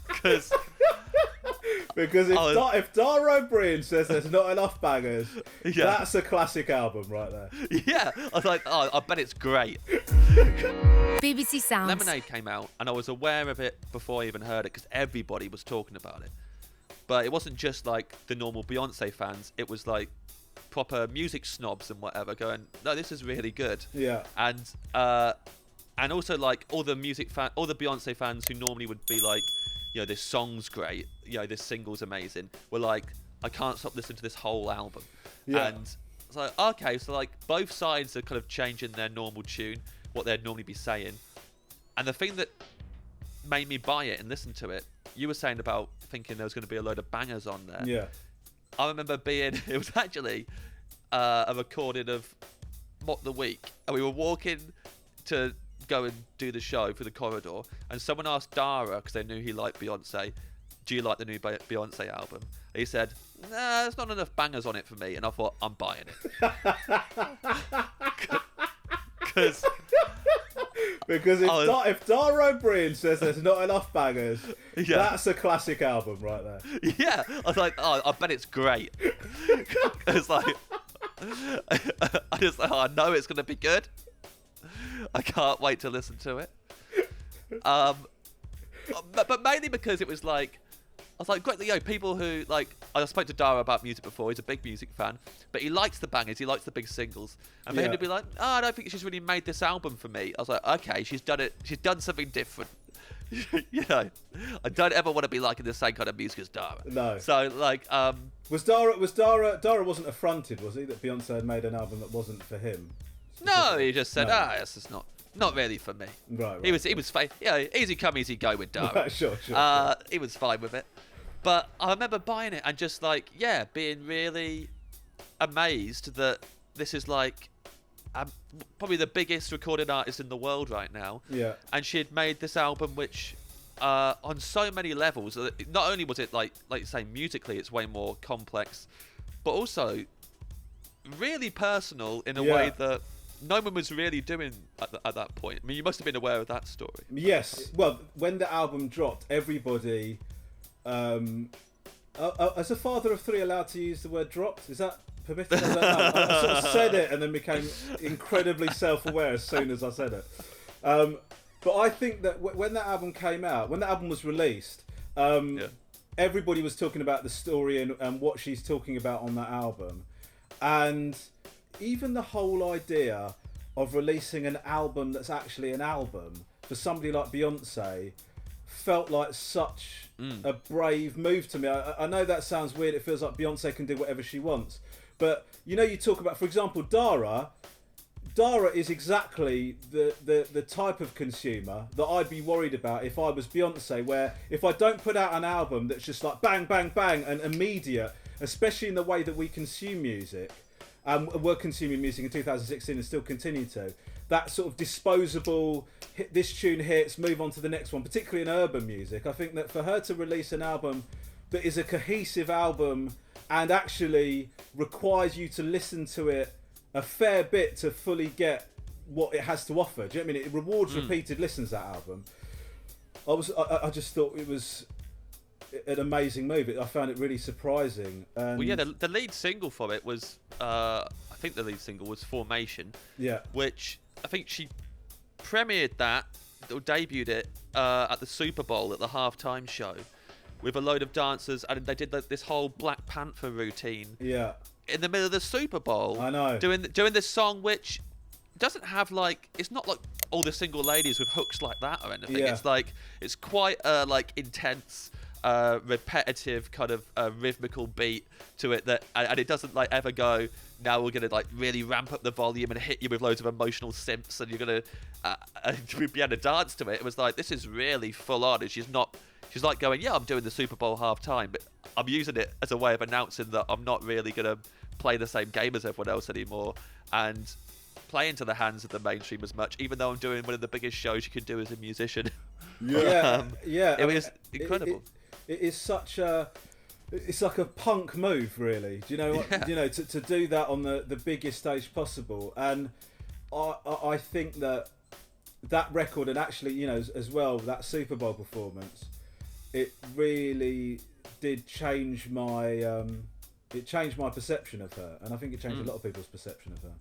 Because Because if Dara O'Briain says there's not enough bangers, Yeah. that's a classic album right there. yeah, I was like, oh, I bet it's great. BBC Sounds. Lemonade came out, and I was aware of it before I even heard it because everybody was talking about it. But it wasn't just like the normal Beyonce fans; it was like proper music snobs and whatever going, "No, this is really good." Yeah. And also like all the Beyonce fans who normally would be like, you know, this song's great, you know, this single's amazing, were like, I can't stop listening to this whole album. Yeah. And it's like, okay, so like both sides are kind of changing their normal tune, what they'd normally be saying. And the thing that made me buy it and listen to it, you were saying about thinking there was going to be a load of bangers on there. Yeah. I remember it was actually a recording of Mock the Week, and we were walking to go and do the show through the corridor, and someone asked Dara, because they knew he liked Beyonce, do you like the new Beyonce album? And he said, nah, there's not enough bangers on it for me. And I thought, I'm buying it. Because if Dara O'Briain says there's not enough bangers, Yeah. that's a classic album right there. Yeah, I was like, oh, I bet it's great. It's like, I know it's going to be good. I can't wait to listen to it. But mainly because it was like, I was like, great, you know, people who, like, I spoke to Dara about music before, he's a big music fan, but he likes the bangers, he likes the big singles. And for him to be like, oh, I don't think she's really made this album for me. I was like, okay, she's done something different. You know, I don't ever want to be liking the same kind of music as Dara. No. So, like, Dara wasn't affronted, was he, that Beyonce had made an album that wasn't for him? no, he just said, No. this is not really for me. Right. He was fine. Yeah, easy come, easy go with Dara. Right, sure. He was fine with it. But I remember buying it and just like, yeah, being really amazed that this is like probably the biggest recording artist in the world right now. Yeah. And she had made this album which, on so many levels, not only was it like you say, musically, it's way more complex, but also really personal in a way that no one was really doing at that point. I mean, you must have been aware of that story. Yes. Well, when the album dropped, everybody... as a father of three allowed to use the word dropped? Is that permitted? I don't know. I sort of said it and then became incredibly self-aware as soon as I said it. But I think that when that album came out, when the album was released, everybody was talking about the story and what she's talking about on that album. And even the whole idea of releasing an album that's actually an album for somebody like Beyonce felt like such a brave move to me. I know that sounds weird. It feels like Beyonce can do whatever she wants. But, you know, you talk about, for example, Dara is exactly the type of consumer that I'd be worried about if I was Beyonce, where if I don't put out an album that's just like bang, bang, bang and immediate, especially in the way that we consume music, we're consuming music in 2016 and still continue to, that sort of disposable, hit this tune hits, move on to the next one, particularly in urban music. I think that for her to release an album that is a cohesive album and actually requires you to listen to it a fair bit to fully get what it has to offer. Do you know what I mean? It rewards repeated listens, that album. I just thought it was an amazing move. I found it really surprising. And well, yeah, the lead single for it was, I think the lead single was Formation. Yeah. Which I think she premiered that, or debuted it, at the Super Bowl at the halftime show with a load of dancers, and they did this whole Black Panther routine. Yeah. In the middle of the Super Bowl. I know. Doing this song which doesn't have like, it's not like all the single ladies with hooks like that or anything. Yeah. It's like, it's quite like intense, repetitive kind of rhythmical beat to it and it doesn't like ever go, now we're gonna like really ramp up the volume and hit you with loads of emotional simps and you're gonna be able to dance to it. It was like, this is really full on, and she's like going, yeah, I'm doing the Super Bowl halftime, but I'm using it as a way of announcing that I'm not really gonna play the same game as everyone else anymore and play into the hands of the mainstream as much, even though I'm doing one of the biggest shows you can do as a musician. Yeah. It was incredible. It is such a... It's like a punk move, really. Do you know what? Yeah. You know, to do that on the biggest stage possible. And I think that that record, and actually, you know, as well, that Super Bowl performance, it really did change my perception of her, and I think it changed a lot of people's perception of her.